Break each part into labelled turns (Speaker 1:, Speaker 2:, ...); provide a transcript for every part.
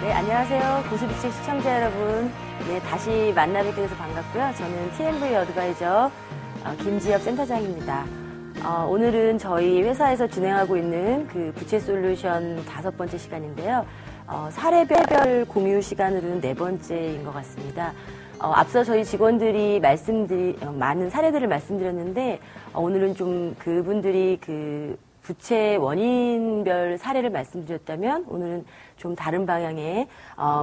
Speaker 1: 네, 안녕하세요. 고수비책 시청자 여러분. 네, 다시 만나뵙게 돼서 반갑고요. 저는 TMV 어드바이저 김지엽 센터장입니다. 오늘은 저희 회사에서 진행하고 있는 그 부채 솔루션 5번째 시간인데요. 사례별 공유 시간으로는 4번째인 것 같습니다. 앞서 저희 직원들이 많은 사례들을 말씀드렸는데, 오늘은 좀 그분들이 그 부채 원인별 사례를 말씀드렸다면, 오늘은 좀 다른 방향의,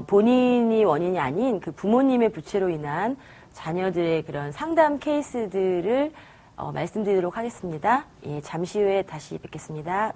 Speaker 1: 본인이 원인이 아닌 그 부모님의 부채로 인한 자녀들의 그런 상담 케이스들을 말씀드리도록 하겠습니다. 예, 잠시 후에 다시 뵙겠습니다.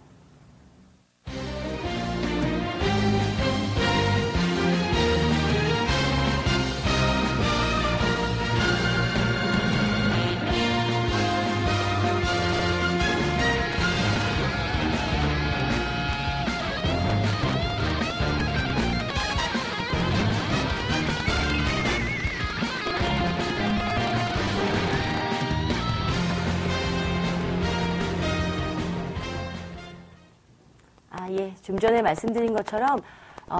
Speaker 1: 예, 좀 전에 말씀드린 것처럼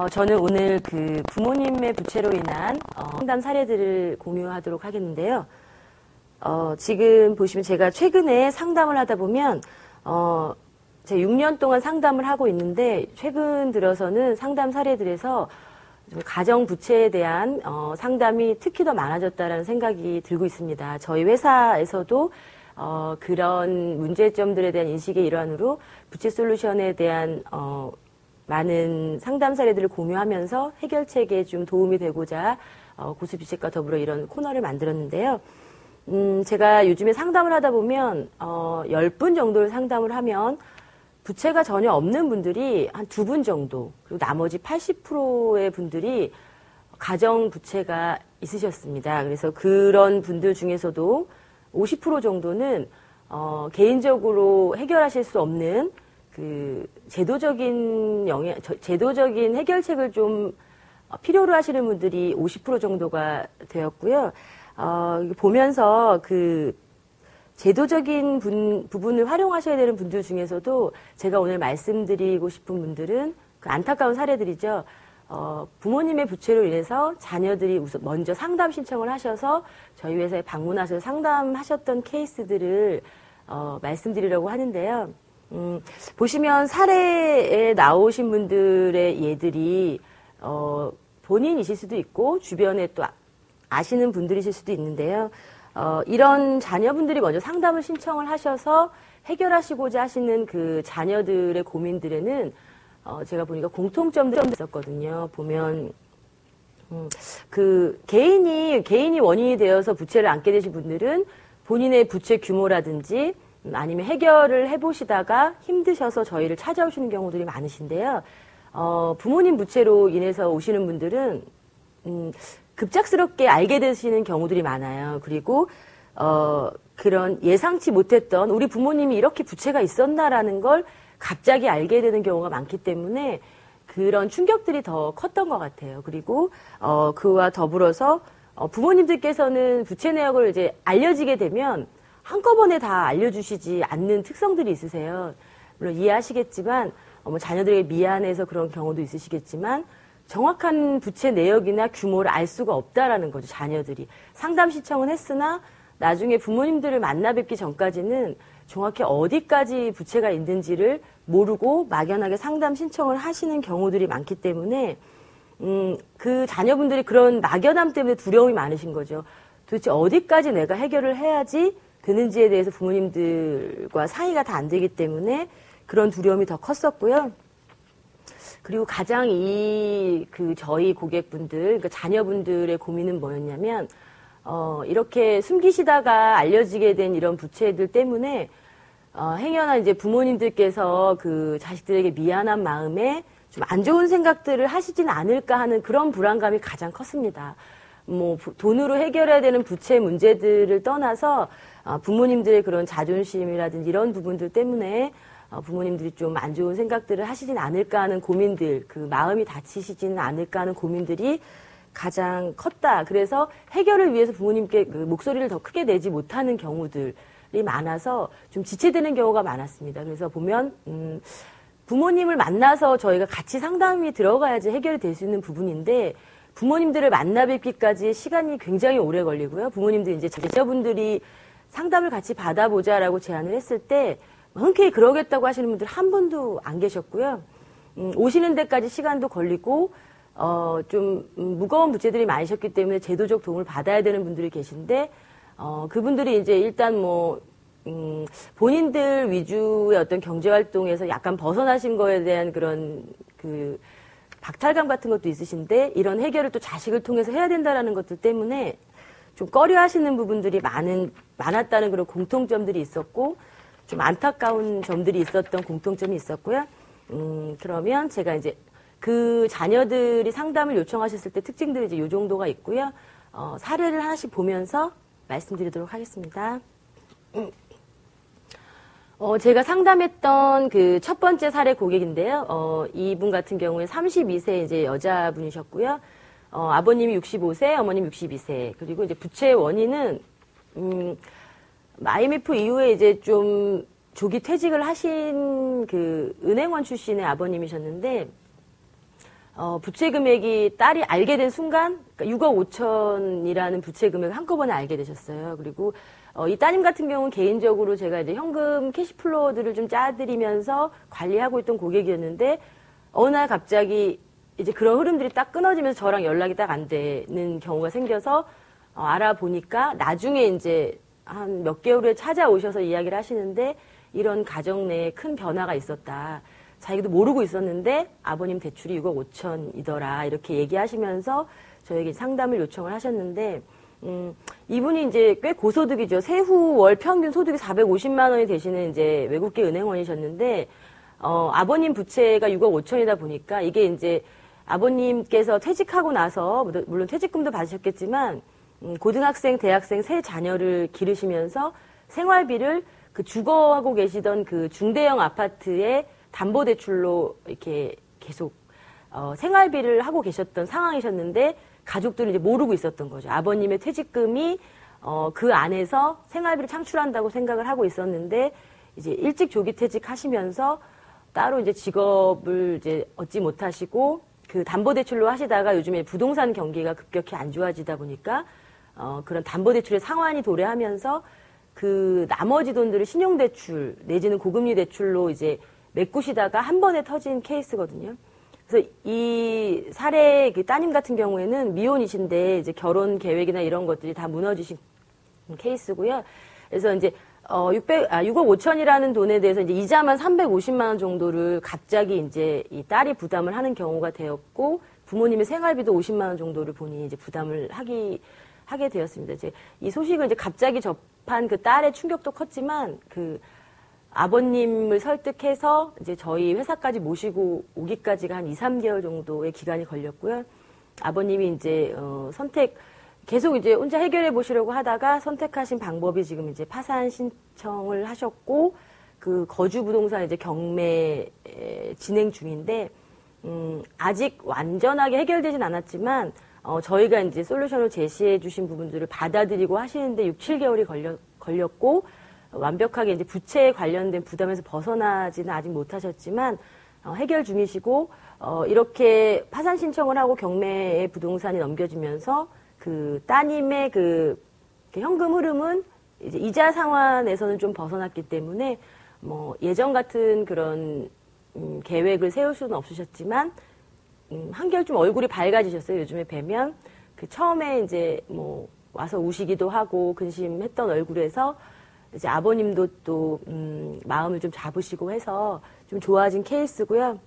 Speaker 1: 저는 오늘 그 부모님의 부채로 인한 상담 사례들을 공유하도록 하겠는데요. 지금 보시면 제가 최근에 상담을 하다 보면 제가 6년 동안 상담을 하고 있는데 최근 들어서는 상담 사례들에서 가정 부채에 대한 상담이 특히 더 많아졌다라는 생각이 들고 있습니다. 저희 회사에서도 그런 문제점들에 대한 인식의 일환으로 부채 솔루션에 대한 많은 상담 사례들을 공유하면서 해결책에 좀 도움이 되고자 고수비책과 더불어 이런 코너를 만들었는데요. 제가 요즘에 상담을 하다 보면 10분 정도를 상담을 하면 부채가 전혀 없는 분들이 한 2분 정도, 그리고 나머지 80%의 분들이 가정 부채가 있으셨습니다. 그래서 그런 분들 중에서도 50% 정도는 개인적으로 해결하실 수 없는 그 제도적인 해결책을 좀 필요로 하시는 분들이 50% 정도가 되었고요. 보면서 그 제도적인 부분을 활용하셔야 되는 분들 중에서도 제가 오늘 말씀드리고 싶은 분들은 그 안타까운 사례들이죠. 부모님의 부채로 인해서 자녀들이 우선 먼저 상담 신청을 하셔서 저희 회사에 방문하셔서 상담하셨던 케이스들을 말씀드리려고 하는데요. 보시면 사례에 나오신 분들의 예들이 본인이실 수도 있고 주변에 또 아시는 분들이실 수도 있는데요. 이런 자녀분들이 먼저 상담을 신청을 하셔서 해결하시고자 하시는 그 자녀들의 고민들에는 제가 보니까 공통점들이 있었거든요. 보면 그 개인이 원인이 되어서 부채를 안게 되신 분들은 본인의 부채 규모라든지 아니면 해결을 해보시다가 힘드셔서 저희를 찾아오시는 경우들이 많으신데요. 부모님 부채로 인해서 오시는 분들은 급작스럽게 알게 되시는 경우들이 많아요. 그리고 그런 예상치 못했던 우리 부모님이 이렇게 부채가 있었나라는 걸 갑자기 알게 되는 경우가 많기 때문에 그런 충격들이 더 컸던 것 같아요. 그리고 그와 더불어서 부모님들께서는 부채 내역을 이제 알려지게 되면 한꺼번에 다 알려주시지 않는 특성들이 있으세요. 물론 이해하시겠지만 자녀들에게 미안해서 그런 경우도 있으시겠지만 정확한 부채 내역이나 규모를 알 수가 없다라는 거죠. 자녀들이 상담 신청은 했으나 나중에 부모님들을 만나 뵙기 전까지는 정확히 어디까지 부채가 있는지를 모르고 막연하게 상담 신청을 하시는 경우들이 많기 때문에 그 자녀분들이 그런 막연함 때문에 두려움이 많으신 거죠. 도대체 어디까지 내가 해결을 해야지 되는지에 대해서 부모님들과 상의가 다 안 되기 때문에 그런 두려움이 더 컸었고요. 그리고 가장 저희 고객분들, 그러니까 자녀분들의 고민은 뭐였냐면, 이렇게 숨기시다가 알려지게 된 이런 부채들 때문에, 행여나 이제 부모님들께서 그 자식들에게 미안한 마음에 좀 안 좋은 생각들을 하시진 않을까 하는 그런 불안감이 가장 컸습니다. 돈으로 해결해야 되는 부채 문제들을 떠나서, 부모님들의 그런 자존심이라든지 이런 부분들 때문에 부모님들이 좀 안 좋은 생각들을 하시진 않을까 하는 고민들, 그 마음이 다치시지는 않을까 하는 고민들이 가장 컸다. 그래서 해결을 위해서 부모님께 그 목소리를 더 크게 내지 못하는 경우들이 많아서 좀 지체되는 경우가 많았습니다. 그래서 보면 부모님을 만나서 저희가 같이 상담이 들어가야지 해결이 될 수 있는 부분인데 부모님들을 만나 뵙기까지 시간이 굉장히 오래 걸리고요. 부모님들 이제 자녀분들이 상담을 같이 받아보자라고 제안을 했을 때 흔쾌히 그러겠다고 하시는 분들 한 분도 안 계셨고요. 오시는 데까지 시간도 걸리고 좀 무거운 부채들이 많으셨기 때문에 제도적 도움을 받아야 되는 분들이 계신데 그분들이 이제 일단 뭐 본인들 위주의 어떤 경제 활동에서 약간 벗어나신 거에 대한 그런 그 박탈감 같은 것도 있으신데 이런 해결을 또 자식을 통해서 해야 된다라는 것들 때문에 좀 꺼려 하시는 부분들이 많았다는 그런 공통점들이 있었고 좀 안타까운 점들이 있었던 공통점이 있었고요. 그러면 제가 이제 그 자녀들이 상담을 요청하셨을 때 특징들이 이제 요 정도가 있고요. 사례를 하나씩 보면서 말씀드리도록 하겠습니다. 제가 상담했던 그 첫 번째 사례 고객인데요. 이분 같은 경우에 32세 이제 여자분이셨고요. 아버님이 65세, 어머님 62세. 그리고 이제 부채의 원인은, IMF 이후에 이제 좀 조기 퇴직을 하신 그 은행원 출신의 아버님이셨는데, 부채 금액이 딸이 알게 된 순간, 그러니까 6억 5천이라는 부채 금액을 한꺼번에 알게 되셨어요. 그리고 이 따님 같은 경우는 개인적으로 제가 이제 현금 캐시플로우들을 좀 짜드리면서 관리하고 있던 고객이었는데, 어느 날 갑자기 이제 그런 흐름들이 딱 끊어지면서 저랑 연락이 딱 안 되는 경우가 생겨서 알아보니까 나중에 이제 한 몇 개월 후에 찾아오셔서 이야기를 하시는데 이런 가정 내에 큰 변화가 있었다. 자기도 모르고 있었는데 아버님 대출이 6억 5천이더라. 이렇게 얘기하시면서 저에게 상담을 요청을 하셨는데 이분이 이제 꽤 고소득이죠. 세후 월 평균 소득이 450만 원이 되시는 이제 외국계 은행원이셨는데 아버님 부채가 6억 5천이다 보니까 이게 이제 아버님께서 퇴직하고 나서 물론 퇴직금도 받으셨겠지만 고등학생, 대학생 세 자녀를 기르시면서 생활비를 그 주거하고 계시던 그 중대형 아파트의 담보대출로 이렇게 계속 생활비를 하고 계셨던 상황이셨는데 가족들은 이제 모르고 있었던 거죠. 아버님의 퇴직금이 그 안에서 생활비를 창출한다고 생각을 하고 있었는데 이제 일찍 조기 퇴직하시면서 따로 이제 직업을 이제 얻지 못하시고 그 담보대출로 하시다가 요즘에 부동산 경기가 급격히 안 좋아지다 보니까 그런 담보대출의 상환이 도래하면서 그 나머지 돈들을 신용대출 내지는 고금리 대출로 이제 메꾸시다가 한 번에 터진 케이스거든요. 그래서 이 사례 그 따님 같은 경우에는 미혼이신데 이제 결혼 계획이나 이런 것들이 다 무너지신 케이스고요. 그래서 이제 6억 5천이라는 돈에 대해서 이제 이자만 350만 원 정도를 갑자기 이제 이 딸이 부담을 하는 경우가 되었고 부모님의 생활비도 50만 원 정도를 본인이 이제 부담을 하게 되었습니다. 이제 이 소식을 이제 갑자기 접한 그 딸의 충격도 컸지만 그 아버님을 설득해서 이제 저희 회사까지 모시고 오기까지가 한 2, 3개월 정도의 기간이 걸렸고요. 아버님이 이제 계속 이제 혼자 해결해 보시려고 하다가 선택하신 방법이 지금 이제 파산 신청을 하셨고 그 거주 부동산 이제 경매 진행 중인데 아직 완전하게 해결되진 않았지만 저희가 이제 솔루션을 제시해 주신 부분들을 받아들이고 하시는데 6, 7개월이 걸렸고 완벽하게 이제 부채에 관련된 부담에서 벗어나지는 아직 못하셨지만 해결 중이시고 이렇게 파산 신청을 하고 경매의 부동산이 넘겨지면서 그 따님의 그 현금 흐름은 이제 이자 상환에서는 좀 벗어났기 때문에 뭐 예전 같은 그런 계획을 세울 수는 없으셨지만 한결 좀 얼굴이 밝아지셨어요. 요즘에 뵈면 그 처음에 이제 뭐 와서 우시기도 하고 근심했던 얼굴에서 이제 아버님도 또 마음을 좀 잡으시고 해서 좀 좋아진 케이스고요.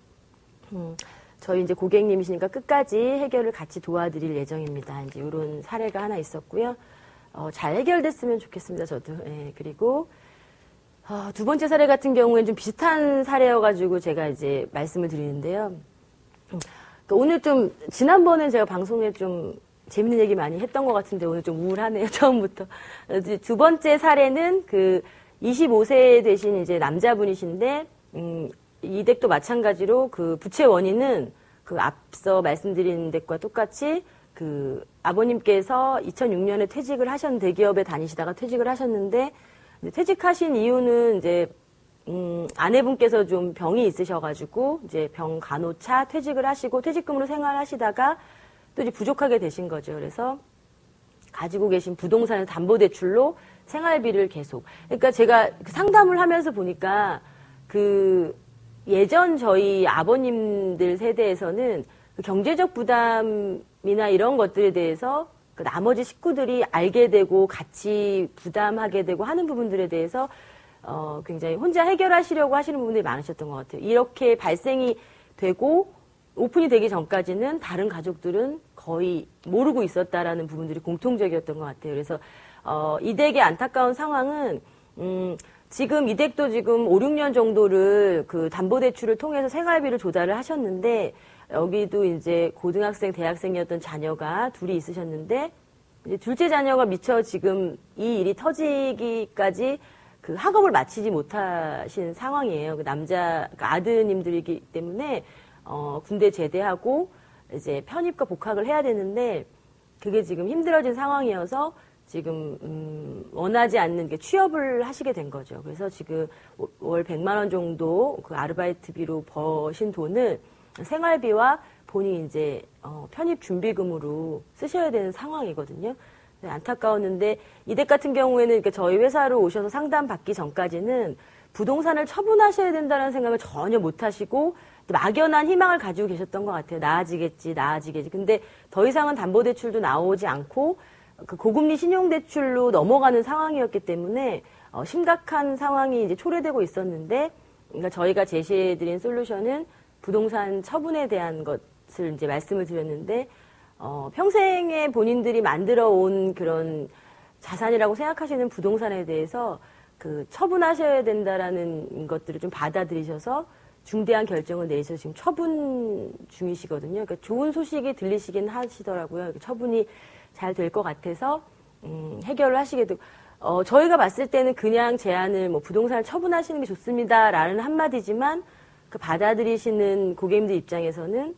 Speaker 1: 저희 이제 고객님이시니까 끝까지 해결을 같이 도와드릴 예정입니다. 이제 이런 사례가 하나 있었고요. 잘 해결됐으면 좋겠습니다. 저도. 예, 그리고 두 번째 사례 같은 경우에는 좀 비슷한 사례여가지고 제가 이제 말씀을 드리는데요. 오늘 좀 지난번에 제가 방송에 좀 재밌는 얘기 많이 했던 것 같은데 오늘 좀 우울하네요. 처음부터. 두 번째 사례는 그 25세 되신 이제 남자분이신데 이 댁도 마찬가지로 그 부채 원인은 그 앞서 말씀드린 댁과 똑같이 그 아버님께서 2006년에 퇴직을 하셨는데 대기업에 다니시다가 퇴직을 하셨는데 퇴직하신 이유는 이제 아내분께서 좀 병이 있으셔가지고 이제 병 간호차 퇴직을 하시고 퇴직금으로 생활하시다가 또 이제 부족하게 되신 거죠. 그래서 가지고 계신 부동산의 담보대출로 생활비를 계속. 그러니까 제가 상담을 하면서 보니까 그 예전 저희 아버님들 세대에서는 그 경제적 부담이나 이런 것들에 대해서 그 나머지 식구들이 알게 되고 같이 부담하게 되고 하는 부분들에 대해서 굉장히 혼자 해결하시려고 하시는 부분들이 많으셨던 것 같아요. 이렇게 발생이 되고 오픈이 되기 전까지는 다른 가족들은 거의 모르고 있었다라는 부분들이 공통적이었던 것 같아요. 그래서 이 댁의 안타까운 상황은 지금 이 댁도 지금 5, 6년 정도를 그 담보대출을 통해서 생활비를 조달을 하셨는데 여기도 이제 고등학생, 대학생이었던 자녀가 둘이 있으셨는데 이제 둘째 자녀가 미처 지금 이 일이 터지기까지 그 학업을 마치지 못하신 상황이에요. 그 남자 그 아드님들이기 때문에 군대 제대하고 이제 편입과 복학을 해야 되는데 그게 지금 힘들어진 상황이어서 지금 원하지 않는 게 취업을 하시게 된 거죠. 그래서 지금 월 100만 원 정도 그 아르바이트비로 버신 돈을 생활비와 본인 이제 편입 준비금으로 쓰셔야 되는 상황이거든요. 안타까웠는데 이댁 같은 경우에는 이렇게 저희 회사로 오셔서 상담 받기 전까지는 부동산을 처분하셔야 된다는 생각을 전혀 못 하시고 막연한 희망을 가지고 계셨던 것 같아요. 나아지겠지. 근데 더 이상은 담보대출도 나오지 않고 그 고금리 신용대출로 넘어가는 상황이었기 때문에 심각한 상황이 이제 초래되고 있었는데, 그러니까 저희가 제시해드린 솔루션은 부동산 처분에 대한 것을 이제 말씀을 드렸는데, 평생에 본인들이 만들어 온 그런 자산이라고 생각하시는 부동산에 대해서 그 처분하셔야 된다라는 것들을 좀 받아들이셔서 중대한 결정을 내셔서 지금 처분 중이시거든요. 그러니까 좋은 소식이 들리시긴 하시더라고요. 처분이 잘 될 것 같아서 해결을 하시게 되고 저희가 봤을 때는 그냥 제안을 뭐 부동산을 처분하시는 게 좋습니다라는 한마디지만 그 받아들이시는 고객님들 입장에서는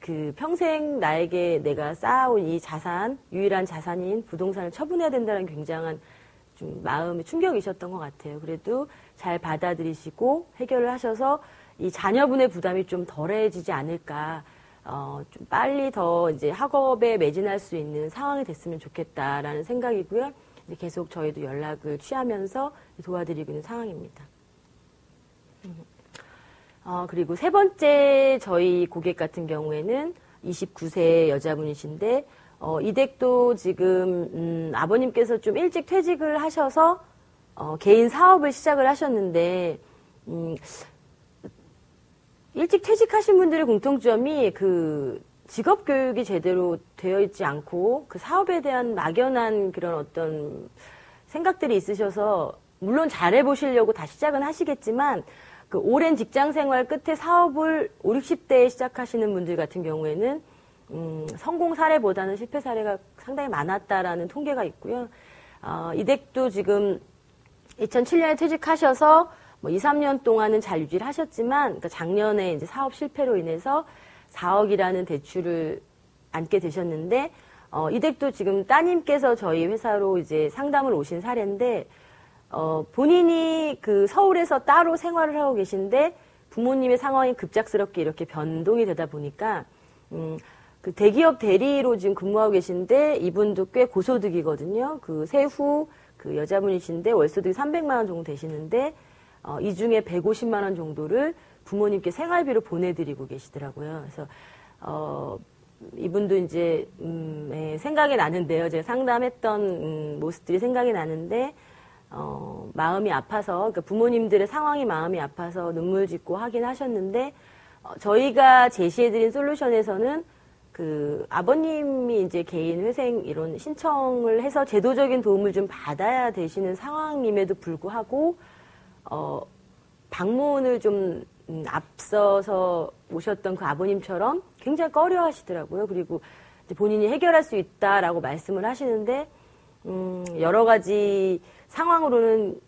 Speaker 1: 그 평생 나에게 내가 쌓아온 이 자산, 유일한 자산인 부동산을 처분해야 된다는 굉장한 좀 마음의 충격이셨던 것 같아요. 그래도 잘 받아들이시고 해결을 하셔서 이 자녀분의 부담이 좀 덜해지지 않을까, 좀 빨리 더 이제 학업에 매진할 수 있는 상황이 됐으면 좋겠다라는 생각이고요. 이제 계속 저희도 연락을 취하면서 도와드리고 있는 상황입니다. 그리고 세 번째 저희 고객 같은 경우에는 29세 여자분이신데, 이 댁도 지금, 아버님께서 좀 일찍 퇴직을 하셔서, 개인 사업을 시작을 하셨는데, 일찍 퇴직하신 분들의 공통점이 그 직업 교육이 제대로 되어 있지 않고 그 사업에 대한 막연한 그런 어떤 생각들이 있으셔서, 물론 잘해보시려고 다 시작은 하시겠지만, 그 오랜 직장 생활 끝에 사업을 5, 60대에 시작하시는 분들 같은 경우에는 성공 사례보다는 실패 사례가 상당히 많았다라는 통계가 있고요. 이 댁도 지금 2007년에 퇴직하셔서 뭐 2, 3년 동안은 잘 유지를 하셨지만, 그러니까 작년에 이제 사업 실패로 인해서 4억이라는 대출을 안게 되셨는데, 이 댁도 지금 따님께서 저희 회사로 이제 상담을 오신 사례인데, 본인이 그 서울에서 따로 생활을 하고 계신데 부모님의 상황이 급작스럽게 이렇게 변동이 되다 보니까 그 대기업 대리로 지금 근무하고 계신데 이분도 꽤 고소득이거든요. 그 세후 그 여자분이신데 월소득이 300만 원 정도 되시는데 이 중에 150만 원 정도를 부모님께 생활비로 보내드리고 계시더라고요. 그래서 이분도 이제 생각이 나는데요. 제가 상담했던 모습들이 생각이 나는데 마음이 아파서, 그러니까 부모님들의 상황이 마음이 아파서 눈물 짓고 하긴 하셨는데, 저희가 제시해드린 솔루션에서는 그 아버님이 이제 개인 회생 이런 신청을 해서 제도적인 도움을 좀 받아야 되시는 상황임에도 불구하고, 방문을 좀 앞서서 오셨던 그 아버님처럼 굉장히 꺼려 하시더라고요. 그리고 이제 본인이 해결할 수 있다라고 말씀을 하시는데, 여러 가지 상황으로는,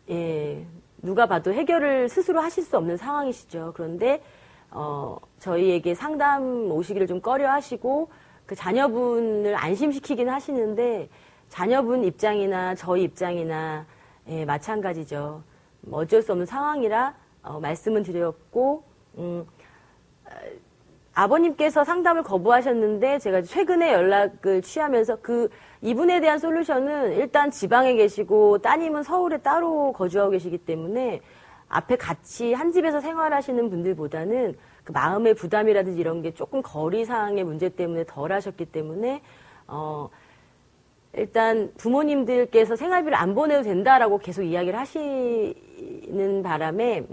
Speaker 1: 누가 봐도 해결을 스스로 하실 수 없는 상황이시죠. 그런데, 저희에게 상담 오시기를 좀 꺼려 하시고, 그 자녀분을 안심시키긴 하시는데, 자녀분 입장이나 저희 입장이나, 마찬가지죠. 어쩔 수 없는 상황이라 말씀을 드렸고, 아버님께서 상담을 거부하셨는데 제가 최근에 연락을 취하면서 이분에 대한 솔루션은 일단 지방에 계시고 따님은 서울에 따로 거주하고 계시기 때문에 앞에 같이 한 집에서 생활하시는 분들보다는 그 마음의 부담이라든지 이런 게 조금 거리상의 문제 때문에 덜 하셨기 때문에 일단 부모님들께서 생활비를 안 보내도 된다라고 계속 이야기를 하시는 바람에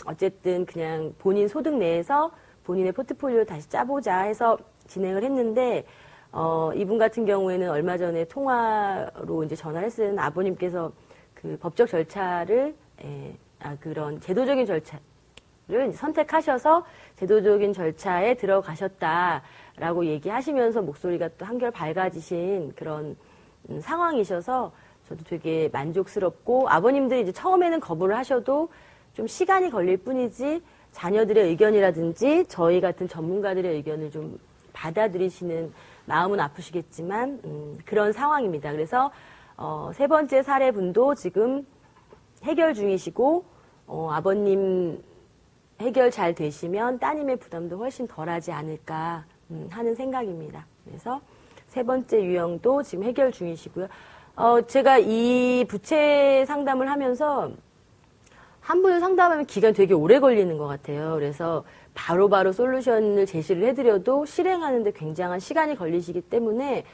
Speaker 1: 어쨌든 그냥 본인 소득 내에서 본인의 포트폴리오를 다시 짜보자 해서 진행을 했는데 이분 같은 경우에는 얼마 전에 통화로 이제 전화를 했은 아버님께서 그 법적 절차를 그런 제도적인 절차를 이제 선택하셔서 제도적인 절차에 들어가셨다라고 얘기하시면서 목소리가 또 한결 밝아지신 그런 상황이셔서 저도 되게 만족스럽고 아버님들이 이제 처음에는 거부를 하셔도 좀 시간이 걸릴 뿐이지 자녀들의 의견이라든지 저희 같은 전문가들의 의견을 좀 받아들이시는 마음은 아프시겠지만 그런 상황입니다. 그래서 세 번째 사례분도 지금 해결 중이시고 아버님 해결 잘 되시면 따님의 부담도 훨씬 덜하지 않을까 하는 생각입니다. 그래서 세 번째 유형도 지금 해결 중이시고요. 제가 이 부채 상담을 하면서 한 분을 상담하면 기간이 되게 오래 걸리는 것 같아요. 그래서 바로바로 솔루션을 제시를 해드려도 실행하는데 굉장한 시간이 걸리시기 때문에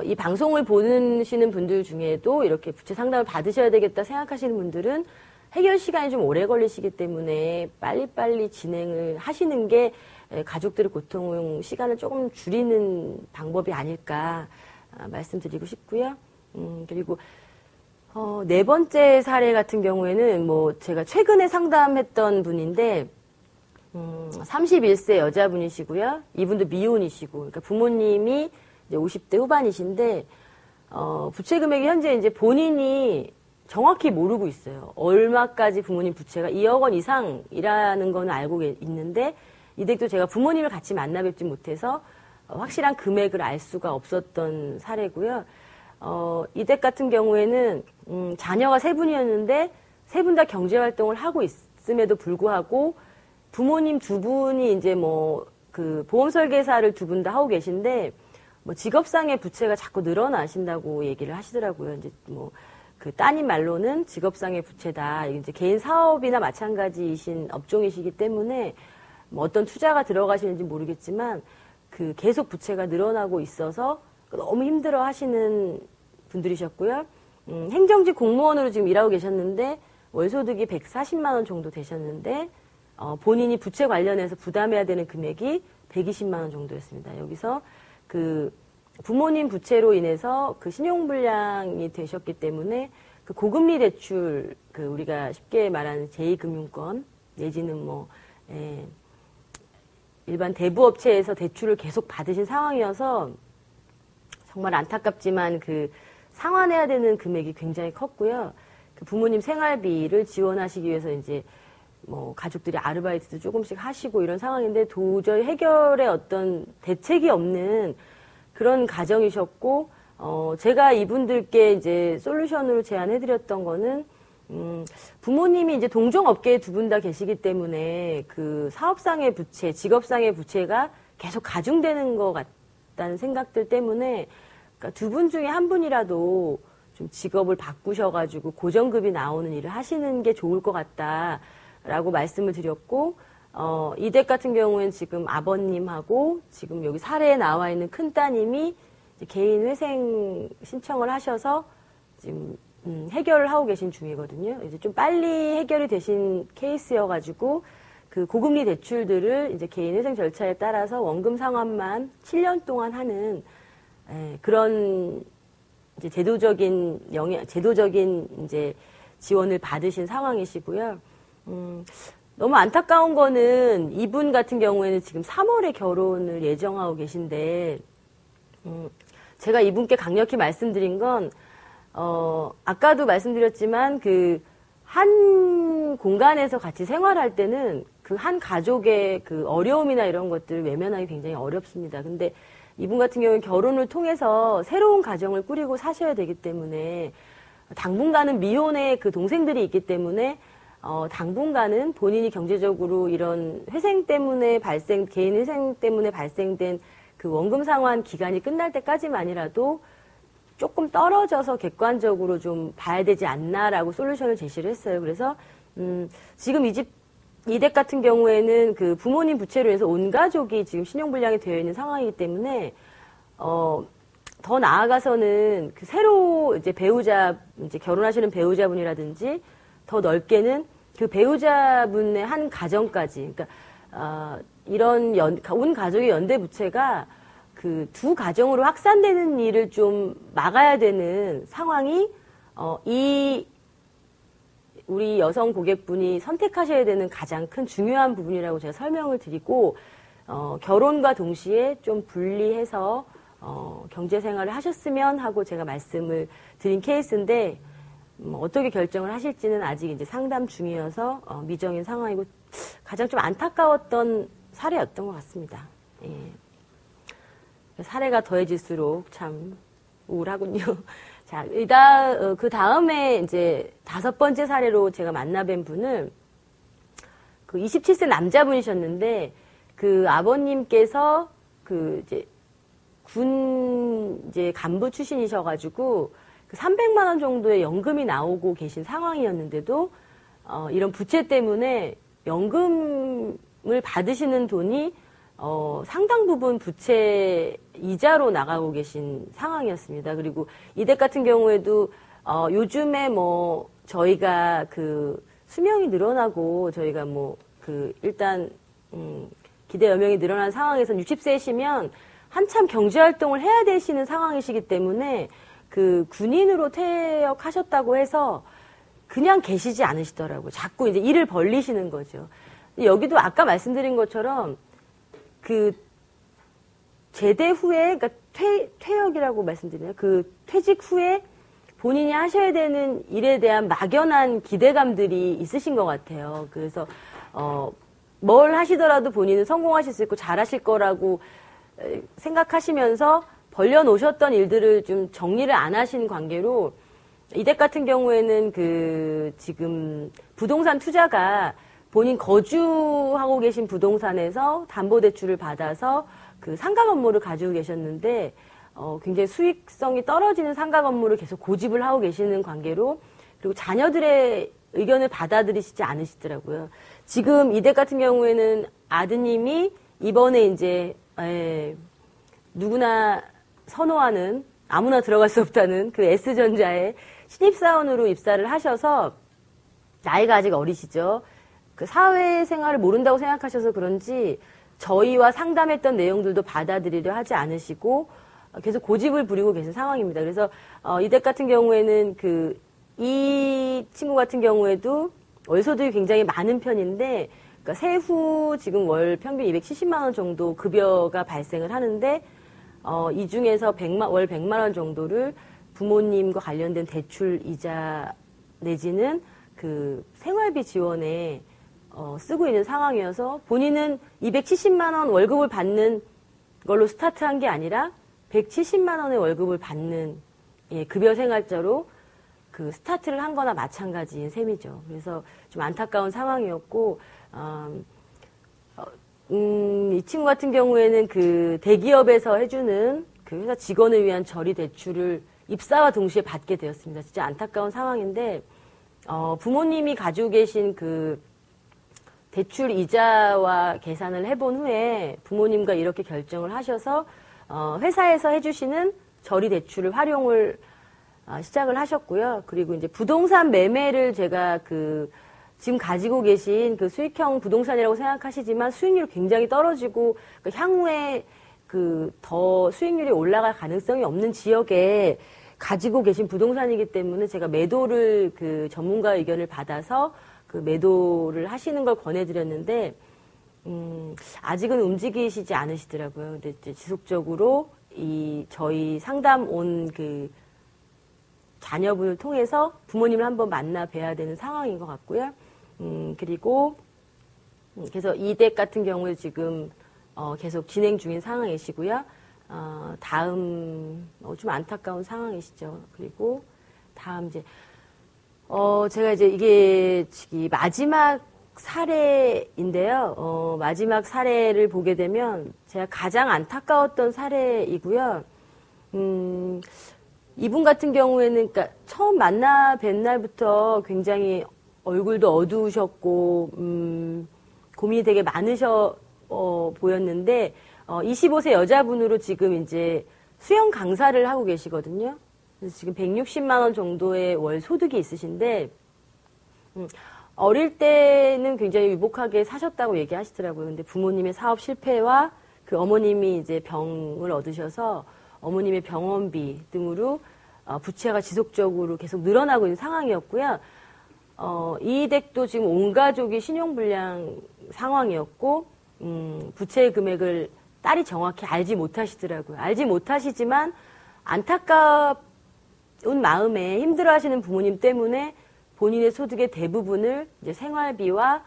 Speaker 1: 이 방송을 보시는 분들 중에도 이렇게 부채 상담을 받으셔야 되겠다 생각하시는 분들은 해결 시간이 좀 오래 걸리시기 때문에 빨리빨리 진행을 하시는 게 가족들의 고통 시간을 조금 줄이는 방법이 아닐까 말씀드리고 싶고요. 그리고 네 번째 사례 같은 경우에는 제가 최근에 상담했던 분인데 31세 여자분이시고요. 이분도 미혼이시고 그러니까 부모님이 이제 50대 후반이신데 부채 금액이 현재 이제 본인이 정확히 모르고 있어요. 얼마까지 부모님 부채가 2억 원 이상이라는 건 알고 있는데 이 댁도 제가 부모님을 같이 만나 뵙지 못해서 확실한 금액을 알 수가 없었던 사례고요. 이 댁 같은 경우에는 자녀가 세 분이었는데 세 분 다 경제활동을 하고 있음에도 불구하고 부모님 두 분이 이제 그 보험 설계사를 두 분 다 하고 계신데 직업상의 부채가 자꾸 늘어나신다고 얘기를 하시더라고요. 이제 그 따님 말로는 직업상의 부채다. 이제 개인 사업이나 마찬가지이신 업종이시기 때문에 어떤 투자가 들어가시는지 모르겠지만 그 계속 부채가 늘어나고 있어서 너무 힘들어 하시는 분들이셨고요. 행정직 공무원으로 지금 일하고 계셨는데 월소득이 140만 원 정도 되셨는데 본인이 부채 관련해서 부담해야 되는 금액이 120만 원 정도였습니다. 여기서 그 부모님 부채로 인해서 그 신용불량이 되셨기 때문에 그 고금리 대출, 그 우리가 쉽게 말하는 제2금융권 내지는 일반 대부업체에서 대출을 계속 받으신 상황이어서 정말 안타깝지만 그 상환해야 되는 금액이 굉장히 컸고요. 그 부모님 생활비를 지원하시기 위해서 이제 가족들이 아르바이트도 조금씩 하시고 이런 상황인데 도저히 해결의 어떤 대책이 없는 그런 가정이셨고, 제가 이분들께 이제 솔루션으로 제안해드렸던 거는, 부모님이 이제 동종업계에 두 분 다 계시기 때문에 그 사업상의 부채, 직업상의 부채가 계속 가중되는 것 같다는 생각들 때문에 그러니까 두 분 중에 한 분이라도 좀 직업을 바꾸셔가지고 고정급이 나오는 일을 하시는 게 좋을 것 같다라고 말씀을 드렸고, 이 댁 같은 경우에는 지금 아버님하고 지금 여기 사례에 나와 있는 큰따님이 개인 회생 신청을 하셔서 지금 해결을 하고 계신 중이거든요. 이제 좀 빨리 해결이 되신 케이스여가지고 그 고금리 대출들을 이제 개인 회생 절차에 따라서 원금 상환만 7년 동안 하는 그런 이제 제도적인 이제 지원을 받으신 상황이시고요. 너무 안타까운 거는 이분 같은 경우에는 지금 3월에 결혼을 예정하고 계신데, 제가 이분께 강력히 말씀드린 건, 아까도 말씀드렸지만 한 공간에서 같이 생활할 때는 그 한 가족의 그 어려움이나 이런 것들을 외면하기 굉장히 어렵습니다. 근데 이분 같은 경우는 결혼을 통해서 새로운 가정을 꾸리고 사셔야 되기 때문에, 당분간은 미혼의 그 동생들이 있기 때문에 당분간은 본인이 경제적으로 이런 회생 때문에 개인 회생 때문에 발생된 그 원금 상환 기간이 끝날 때까지만이라도 조금 떨어져서 객관적으로 좀 봐야 되지 않나라고 솔루션을 제시를 했어요. 그래서 지금 이 댁 같은 경우에는 그 부모님 부채로 해서 온 가족이 지금 신용불량이 되어 있는 상황이기 때문에 더 나아가서는 그 새로 이제 결혼하시는 배우자분이라든지 더 넓게는 그 배우자분의 한 가정까지, 그러니까 온 가족의 연대 부채가 그 두 가정으로 확산되는 일을 좀 막아야 되는 상황이 우리 여성 고객분이 선택하셔야 되는 가장 큰 중요한 부분이라고 제가 설명을 드리고 결혼과 동시에 좀 분리해서 경제 생활을 하셨으면 하고 제가 말씀을 드린 케이스인데 어떻게 결정을 하실지는 아직 이제 상담 중이어서 미정인 상황이고 가장 좀 안타까웠던 사례였던 것 같습니다. 예. 사례가 더해질수록 참 우울하군요. 자, 그 다음에 이제 5번째 사례로 제가 만나뵌 분은 그 27세 남자분이셨는데 그 아버님께서 그 이제 군 이제 간부 출신이셔가지고 그 300만 원 정도의 연금이 나오고 계신 상황이었는데도 이런 부채 때문에 연금을 받으시는 돈이 상당 부분 부채 이자로 나가고 계신 상황이었습니다. 그리고 이 댁 같은 경우에도 요즘에 뭐 저희가 그 수명이 늘어나고 저희가 뭐 그 일단 기대 여명이 늘어난 상황에서 60세시면 한참 경제활동을 해야 되시는 상황이시기 때문에 그 군인으로 퇴역하셨다고 해서 그냥 계시지 않으시더라고요. 자꾸 이제 일을 벌리시는 거죠. 여기도 아까 말씀드린 것처럼 그 제대 후에, 그러니까 퇴역이라고 말씀드리나요? 그 퇴직 후에 본인이 하셔야 되는 일에 대한 막연한 기대감들이 있으신 것 같아요. 그래서 뭘 하시더라도 본인은 성공하실 수 있고 잘하실 거라고 생각하시면서 벌려놓으셨던 일들을 좀 정리를 안 하신 관계로 이 댁 같은 경우에는 그 지금 부동산 투자가 본인 거주하고 계신 부동산에서 담보대출을 받아서 그 상가 건물을 가지고 계셨는데 굉장히 수익성이 떨어지는 상가 건물을 계속 고집을 하고 계시는 관계로 그리고 자녀들의 의견을 받아들이시지 않으시더라고요. 지금 이 댁 같은 경우에는 아드님이 이번에 이제 누구나 선호하는 아무나 들어갈 수 없다는 그 S전자에 신입사원으로 입사를 하셔서 나이가 아직 어리시죠. 그 사회생활을 모른다고 생각하셔서 그런지 저희와 상담했던 내용들도 받아들이려 하지 않으시고 계속 고집을 부리고 계신 상황입니다. 그래서 이 댁 같은 경우에는 이 친구 같은 경우에도 월소득이 굉장히 많은 편인데 그러니까 세후 지금 월 평균 270만 원 정도 급여가 발생을 하는데 이 중에서 월 100만 원 정도를 부모님과 관련된 대출 이자 내지는 그 생활비 지원에 쓰고 있는 상황이어서 본인은 270만 원 월급을 받는 걸로 스타트한 게 아니라 170만 원의 월급을 받는 급여 생활자로 그 스타트를 한 거나 마찬가지인 셈이죠. 그래서 좀 안타까운 상황이었고 이 친구 같은 경우에는 그 대기업에서 해주는 그 회사 직원을 위한 저리 대출을 입사와 동시에 받게 되었습니다. 진짜 안타까운 상황인데 부모님이 가지고 계신 그 대출 이자와 계산을 해본 후에 부모님과 이렇게 결정을 하셔서 회사에서 해주시는 저리 대출을 활용을 시작을 하셨고요. 그리고 이제 부동산 매매를 제가 지금 가지고 계신 그 수익형 부동산이라고 생각하시지만 수익률이 굉장히 떨어지고 향후에 더 수익률이 올라갈 가능성이 없는 지역에 가지고 계신 부동산이기 때문에 제가 매도를 전문가 의견을 받아서 그 매도를 하시는 걸 권해드렸는데 아직은 움직이시지 않으시더라고요. 근데 이제 지속적으로 저희 상담 온 자녀분을 통해서 부모님을 한번 만나 뵈야 되는 상황인 것 같고요. 그리고 그래서 이 댁 같은 경우에 지금 계속 진행 중인 상황이시고요. 다음 좀 안타까운 상황이시죠. 그리고 다음 이제, 제가 이제 이게 마지막 사례인데요. 마지막 사례를 보게 되면 제가 가장 안타까웠던 사례이고요. 이분 같은 경우에는, 그러니까 처음 만나 뵌 날부터 굉장히 얼굴도 어두우셨고, 고민이 되게 많으셔 보였는데, 25세 여자분으로 지금 이제 수영 강사를 하고 계시거든요. 그래서 지금 160만 원 정도의 월 소득이 있으신데, 어릴 때는 굉장히 유복하게 사셨다고 얘기하시더라고요. 근데 부모님의 사업 실패와 그 어머님이 이제 병을 얻으셔서 어머님의 병원비 등으로 부채가 지속적으로 계속 늘어나고 있는 상황이었고요. 이 댁도 지금 온 가족이 신용불량 상황이었고, 부채의 금액을 딸이 정확히 알지 못하시더라고요. 알지 못하시지만 안타까운 마음에 힘들어하시는 부모님 때문에 본인의 소득의 대부분을 이제 생활비와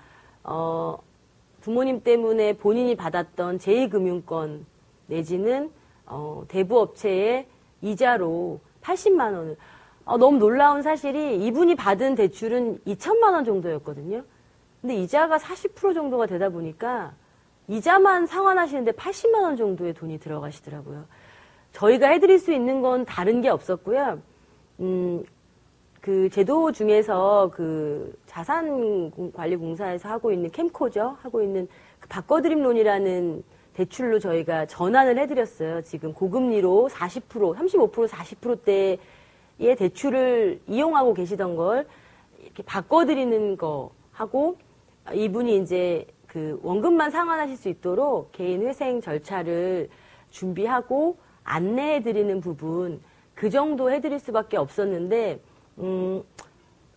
Speaker 1: 부모님 때문에 본인이 받았던 제2금융권 내지는 대부업체의 이자로 80만 원을 너무 놀라운 사실이 이분이 받은 대출은 2천만 원 정도였거든요. 근데 이자가 40% 정도가 되다 보니까 이자만 상환하시는데 80만 원 정도의 돈이 들어가시더라고요. 저희가 해드릴 수 있는 건 다른 게 없었고요. 그 제도 중에서 그 자산관리공사에서 하고 있는 캠코죠. 하고 있는 그 바꿔드림론이라는 대출로 저희가 전환을 해드렸어요. 지금 고금리로 40%, 35%, 40%대의 대출을 이용하고 계시던 걸 이렇게 바꿔드리는 거 하고 이분이 이제 그 원금만 상환하실 수 있도록 개인 회생 절차를 준비하고 안내해드리는 부분 그 정도 해드릴 수밖에 없었는데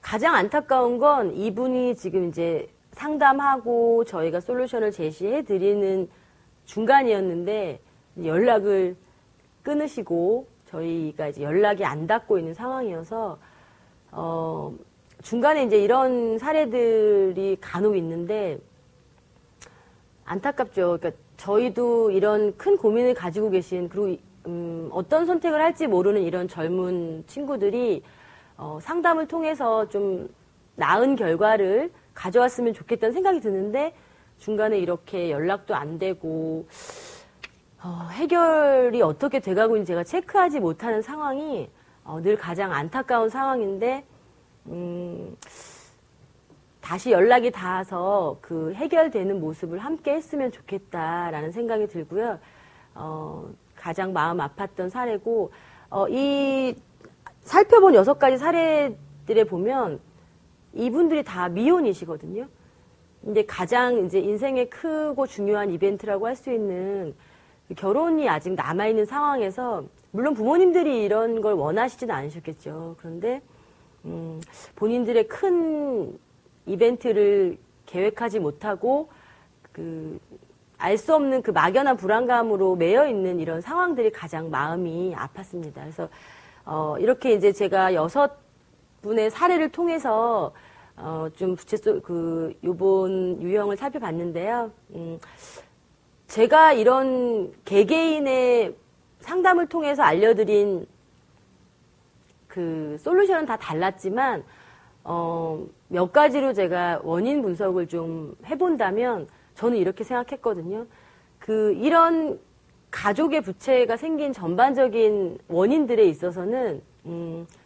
Speaker 1: 가장 안타까운 건 이분이 지금 이제 상담하고 저희가 솔루션을 제시해드리는 중간이었는데 연락을 끊으시고 저희가 이제 연락이 안 닿고 있는 상황이어서 중간에 이제 이런 사례들이 간혹 있는데 안타깝죠. 그러니까 저희도 이런 큰 고민을 가지고 계신 그리고 어떤 선택을 할지 모르는 이런 젊은 친구들이 상담을 통해서 좀 나은 결과를 가져왔으면 좋겠다는 생각이 드는데 중간에 이렇게 연락도 안 되고 해결이 어떻게 돼가고 있는지 제가 체크하지 못하는 상황이 늘 가장 안타까운 상황인데 다시 연락이 닿아서 그 해결되는 모습을 함께 했으면 좋겠다라는 생각이 들고요. 가장 마음 아팠던 사례고 이 살펴본 6가지 사례들에 보면 이분들이 다 미혼이시거든요. 근데 가장 이제 인생의 크고 중요한 이벤트라고 할 수 있는 결혼이 아직 남아있는 상황에서 물론 부모님들이 이런 걸 원하시지는 않으셨겠죠. 그런데 본인들의 큰 이벤트를 계획하지 못하고 알 수 없는 그 막연한 불안감으로 매여 있는 이런 상황들이 가장 마음이 아팠습니다. 그래서 이렇게 이제 제가 6분의 사례를 통해서 좀 요번 유형을 살펴봤는데요. 제가 이런 개개인의 상담을 통해서 알려드린 그 솔루션은 다 달랐지만 몇 가지로 제가 원인 분석을 좀 해본다면 저는 이렇게 생각했거든요. 이런 가족의 부채가 생긴 전반적인 원인들에 있어서는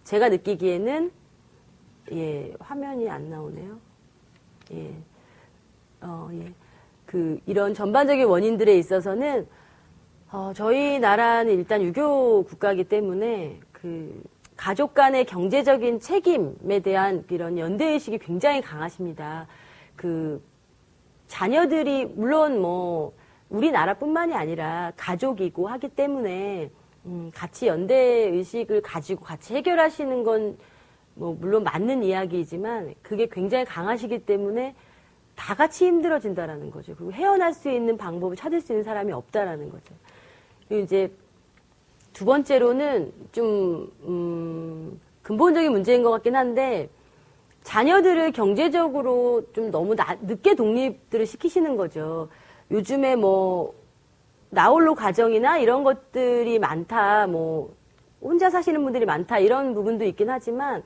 Speaker 1: 제가 느끼기에는 화면이 안 나오네요. 이런 전반적인 원인들에 있어서는 저희 나라는 일단 유교 국가이기 때문에 가족 간의 경제적인 책임에 대한 이런 연대의식이 굉장히 강하십니다. 자녀들이 물론 우리나라뿐만이 아니라 가족이고 하기 때문에 같이 연대의식을 가지고 같이 해결하시는 건 물론 맞는 이야기이지만 그게 굉장히 강하시기 때문에 다 같이 힘들어진다라는 거죠. 그리고 헤어날 수 있는 방법을 찾을 수 있는 사람이 없다라는 거죠. 그리고 이제 두 번째로는 좀 근본적인 문제인 것 같긴 한데 자녀들을 경제적으로 좀 너무 늦게 독립들을 시키시는 거죠. 요즘에 나홀로 가정이나 이런 것들이 많다, 혼자 사시는 분들이 많다 이런 부분도 있긴 하지만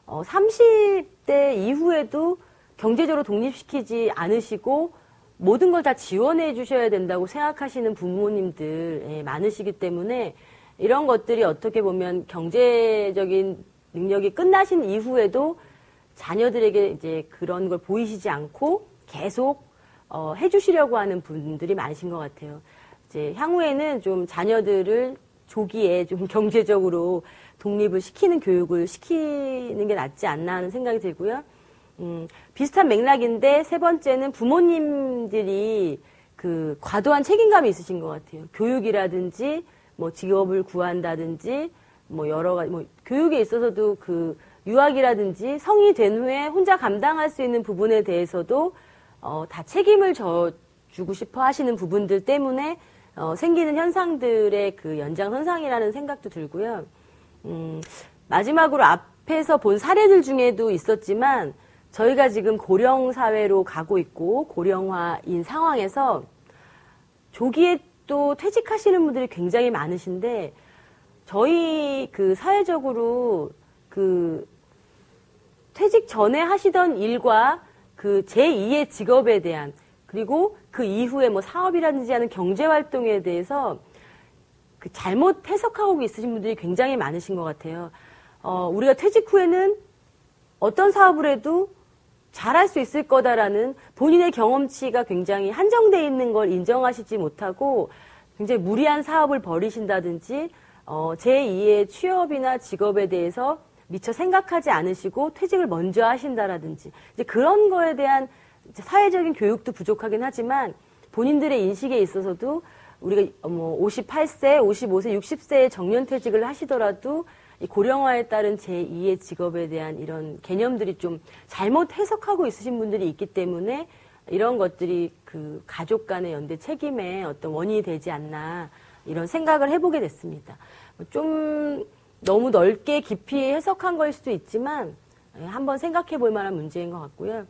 Speaker 1: 30대 이후에도 경제적으로 독립시키지 않으시고 모든 걸 다 지원해 주셔야 된다고 생각하시는 부모님들 많으시기 때문에 이런 것들이 어떻게 보면 경제적인 능력이 끝나신 이후에도 자녀들에게 이제 그런 걸 보이시지 않고 계속 해주시려고 하는 분들이 많으신 것 같아요. 이제 향후에는 좀 자녀들을 조기에 좀 경제적으로 독립을 시키는 교육을 시키는 게 낫지 않나 하는 생각이 들고요. 비슷한 맥락인데 세 번째는 부모님들이 그 과도한 책임감이 있으신 것 같아요. 교육이라든지 뭐 직업을 구한다든지 뭐 여러 가지 뭐 교육에 있어서도 그 유학이라든지 성이 된 후에 혼자 감당할 수 있는 부분에 대해서도 다 책임을 져주고 싶어 하시는 부분들 때문에 생기는 현상들의 그 연장선상이라는 생각도 들고요. 마지막으로 앞에서 본 사례들 중에도 있었지만 저희가 지금 고령 사회로 가고 있고 고령화인 상황에서 조기에 또 퇴직하시는 분들이 굉장히 많으신데 저희 그 사회적으로 그 퇴직 전에 하시던 일과 그 제2의 직업에 대한 그리고 그 이후에 뭐 사업이라든지 하는 경제 활동에 대해서 그 잘못 해석하고 있으신 분들이 굉장히 많으신 것 같아요. 우리가 퇴직 후에는 어떤 사업을 해도 잘할 수 있을 거다라는 본인의 경험치가 굉장히 한정되어 있는 걸 인정하시지 못하고 굉장히 무리한 사업을 벌이신다든지 제2의 취업이나 직업에 대해서 미처 생각하지 않으시고 퇴직을 먼저 하신다라든지 이제 그런 거에 대한 사회적인 교육도 부족하긴 하지만 본인들의 인식에 있어서도 우리가 뭐 58세, 55세, 60세에 정년퇴직을 하시더라도 이 고령화에 따른 제2의 직업에 대한 이런 개념들이 좀 잘못 해석하고 있으신 분들이 있기 때문에 이런 것들이 그 가족 간의 연대 책임의 어떤 원인이 되지 않나 이런 생각을 해보게 됐습니다. 좀 너무 넓게 깊이 해석한 거일 수도 있지만 한번 생각해 볼 만한 문제인 것 같고요.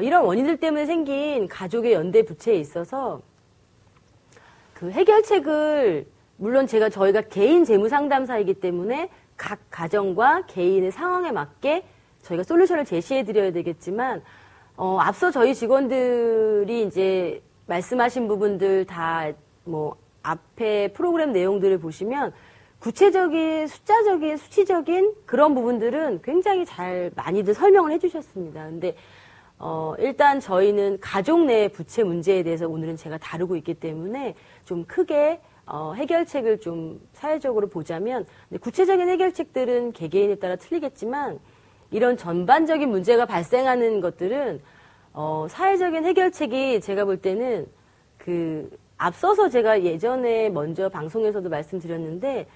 Speaker 1: 이런 원인들 때문에 생긴 가족의 연대 부채에 있어서 그 해결책을 물론 저희가 개인 재무 상담사이기 때문에 각 가정과 개인의 상황에 맞게 저희가 솔루션을 제시해 드려야 되겠지만 앞서 저희 직원들이 이제 말씀하신 부분들 다 뭐 앞에 프로그램 내용들을 보시면 구체적인 숫자적인 수치적인 그런 부분들은 굉장히 잘 많이들 설명을 해주셨습니다. 근데 일단 저희는 가족 내 부채 문제에 대해서 오늘은 제가 다루고 있기 때문에 좀 크게 해결책을 좀 사회적으로 보자면 구체적인 해결책들은 개개인에 따라 틀리겠지만 이런 전반적인 문제가 발생하는 것들은 사회적인 해결책이 제가 볼 때는 그 앞서서 제가 예전에 먼저 방송에서도 말씀드렸는데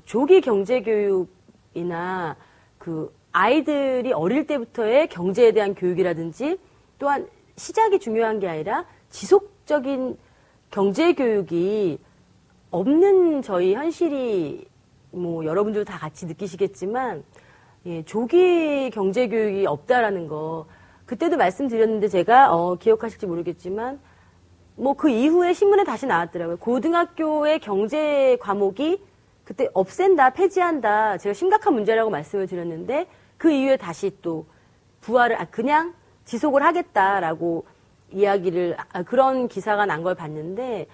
Speaker 1: 조기 경제교육이나 그 아이들이 어릴 때부터의 경제에 대한 교육이라든지 또한 시작이 중요한 게 아니라 지속적인 경제교육이 없는 저희 현실이 뭐 여러분들도 다 같이 느끼시겠지만 조기 경제교육이 없다라는 거 그때도 말씀드렸는데 제가 기억하실지 모르겠지만 뭐 그 이후에 신문에 다시 나왔더라고요. 고등학교의 경제 과목이 그때 없앤다, 폐지한다. 제가 심각한 문제라고 말씀을 드렸는데 그 이후에 다시 또 부활을 그냥 지속을 하겠다라고 이야기를 그런 기사가 난 걸 봤는데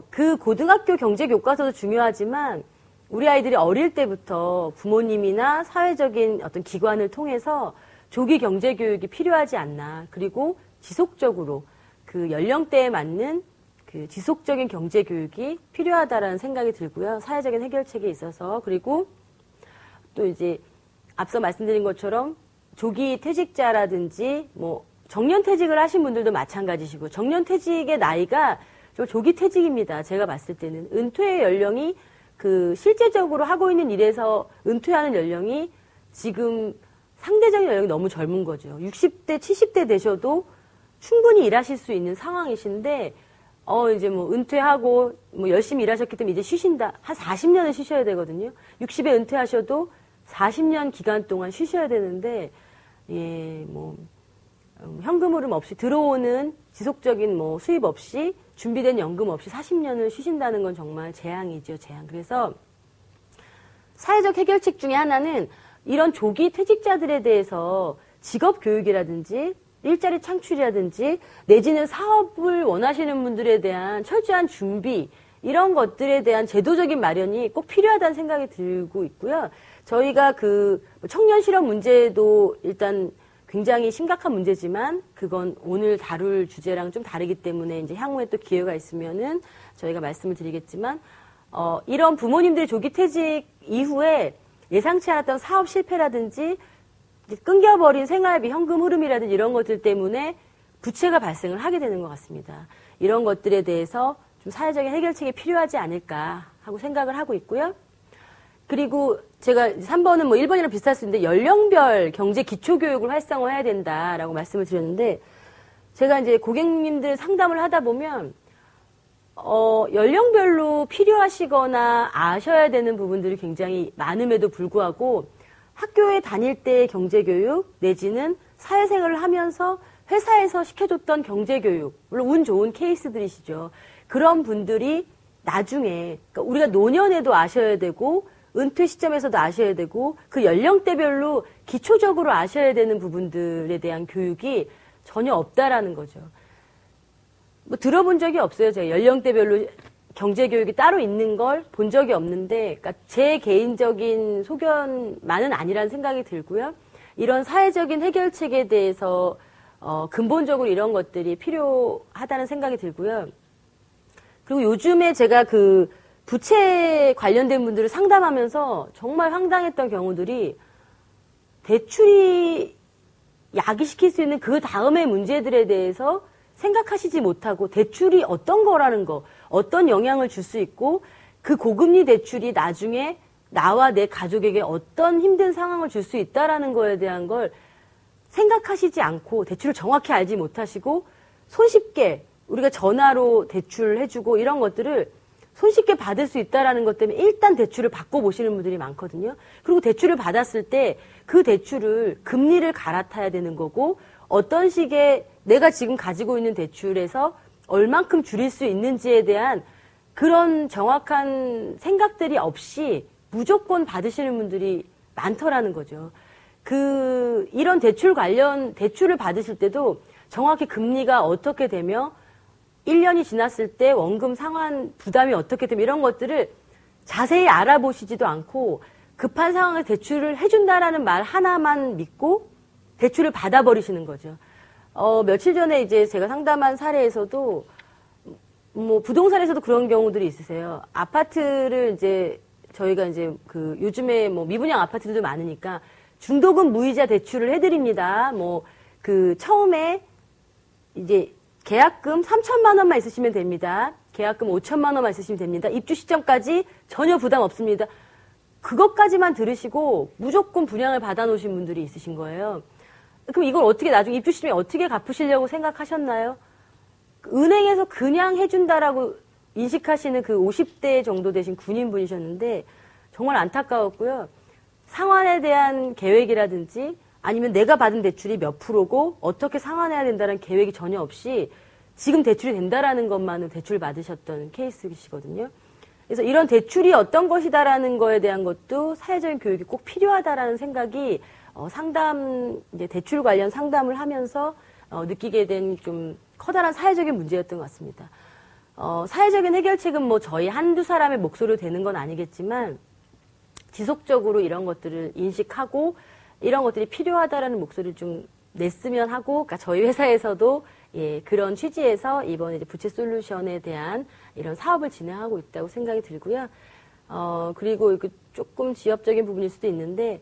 Speaker 1: 그 고등학교 경제 교과서도 중요하지만 우리 아이들이 어릴 때부터 부모님이나 사회적인 어떤 기관을 통해서 조기 경제 교육이 필요하지 않나. 그리고 지속적으로 그 연령대에 맞는 그 지속적인 경제 교육이 필요하다라는 생각이 들고요. 사회적인 해결책에 있어서. 그리고 또 이제 앞서 말씀드린 것처럼 조기 퇴직자라든지 뭐 정년퇴직을 하신 분들도 마찬가지시고 정년퇴직의 나이가 조기 퇴직입니다. 제가 봤을 때는 은퇴 연령이 그 실제적으로 하고 있는 일에서 은퇴하는 연령이 지금 상대적인 연령이 너무 젊은 거죠. 60대, 70대 되셔도 충분히 일하실 수 있는 상황이신데 이제 뭐 은퇴하고 뭐 열심히 일하셨기 때문에 이제 쉬신다. 한 40년을 쉬셔야 되거든요. 60에 은퇴하셔도 40년 기간 동안 쉬셔야 되는데 뭐 현금 흐름 없이 들어오는 지속적인 뭐 수입 없이 준비된 연금 없이 40년을 쉬신다는 건 정말 재앙이죠, 재앙. 그래서 사회적 해결책 중에 하나는 이런 조기 퇴직자들에 대해서 직업 교육이라든지 일자리 창출이라든지 내지는 사업을 원하시는 분들에 대한 철저한 준비 이런 것들에 대한 제도적인 마련이 꼭 필요하다는 생각이 들고 있고요. 저희가 그 청년 실업 문제도 일단 굉장히 심각한 문제지만 그건 오늘 다룰 주제랑 좀 다르기 때문에 이제 향후에 또 기회가 있으면은 저희가 말씀을 드리겠지만 이런 부모님들의 조기 퇴직 이후에 예상치 않았던 사업 실패라든지 끊겨버린 생활비 현금 흐름이라든지 이런 것들 때문에 부채가 발생을 하게 되는 것 같습니다. 이런 것들에 대해서 좀 사회적인 해결책이 필요하지 않을까 하고 생각을 하고 있고요. 그리고 제가 3번은 뭐 1번이랑 비슷할 수 있는데 연령별 경제 기초교육을 활성화해야 된다라고 말씀을 드렸는데 제가 이제 고객님들 상담을 하다 보면 연령별로 필요하시거나 아셔야 되는 부분들이 굉장히 많음에도 불구하고 학교에 다닐 때의 경제교육 내지는 사회생활을 하면서 회사에서 시켜줬던 경제교육, 물론 운 좋은 케이스들이시죠. 그런 분들이 나중에 그러니까 우리가 노년에도 아셔야 되고 은퇴 시점에서도 아셔야 되고 그 연령대별로 기초적으로 아셔야 되는 부분들에 대한 교육이 전혀 없다라는 거죠. 뭐 들어본 적이 없어요. 제가 연령대별로 경제교육이 따로 있는 걸 본 적이 없는데 그러니까 제 개인적인 소견만은 아니라는 생각이 들고요. 이런 사회적인 해결책에 대해서 근본적으로 이런 것들이 필요하다는 생각이 들고요. 그리고 요즘에 제가 그 부채 관련된 분들을 상담하면서 정말 황당했던 경우들이 대출이 야기시킬 수 있는 그 다음의 문제들에 대해서 생각하시지 못하고 대출이 어떤 거라는 거, 어떤 영향을 줄 수 있고 그 고금리 대출이 나중에 나와 내 가족에게 어떤 힘든 상황을 줄 수 있다라는 거에 대한 걸 생각하시지 않고 대출을 정확히 알지 못하시고 손쉽게 우리가 전화로 대출해주고 이런 것들을 손쉽게 받을 수 있다라는 것 때문에 일단 대출을 받고 보시는 분들이 많거든요. 그리고 대출을 받았을 때 그 대출을 금리를 갈아타야 되는 거고 어떤 식의 내가 지금 가지고 있는 대출에서 얼만큼 줄일 수 있는지에 대한 그런 정확한 생각들이 없이 무조건 받으시는 분들이 많더라는 거죠. 이런 대출을 받으실 때도 정확히 금리가 어떻게 되며 1년이 지났을 때 원금 상환 부담이 어떻게 되며 이런 것들을 자세히 알아보시지도 않고 급한 상황에 대출을 해준다라는 말 하나만 믿고 대출을 받아버리시는 거죠. 며칠 전에 이제 제가 상담한 사례에서도 뭐 부동산에서도 그런 경우들이 있으세요. 아파트를 이제 저희가 이제 그 요즘에 뭐 미분양 아파트들도 많으니까 중도금 무이자 대출을 해드립니다. 뭐 그 처음에 이제 계약금 3천만 원만 있으시면 됩니다. 계약금 5천만 원만 있으시면 됩니다. 입주 시점까지 전혀 부담 없습니다. 그것까지만 들으시고 무조건 분양을 받아놓으신 분들이 있으신 거예요. 그럼 이걸 어떻게 나중에 입주 시점에 어떻게 갚으시려고 생각하셨나요? 은행에서 그냥 해준다라고 인식하시는 그 50대 정도 되신 군인분이셨는데 정말 안타까웠고요. 상환에 대한 계획이라든지 아니면 내가 받은 대출이 몇 프로고 어떻게 상환해야 된다는 계획이 전혀 없이 지금 대출이 된다라는 것만으로 대출 받으셨던 케이스이시거든요. 그래서 이런 대출이 어떤 것이다라는 거에 대한 것도 사회적인 교육이 꼭 필요하다라는 생각이 이제 대출 관련 상담을 하면서 느끼게 된 좀 커다란 사회적인 문제였던 것 같습니다. 사회적인 해결책은 뭐 저희 한두 사람의 목소리로 되는 건 아니겠지만 지속적으로 이런 것들을 인식하고 이런 것들이 필요하다라는 목소리를 좀 냈으면 하고, 그러니까 저희 회사에서도 그런 취지에서 이번에 이제 부채 솔루션에 대한 이런 사업을 진행하고 있다고 생각이 들고요. 그리고 조금 지엽적인 부분일 수도 있는데,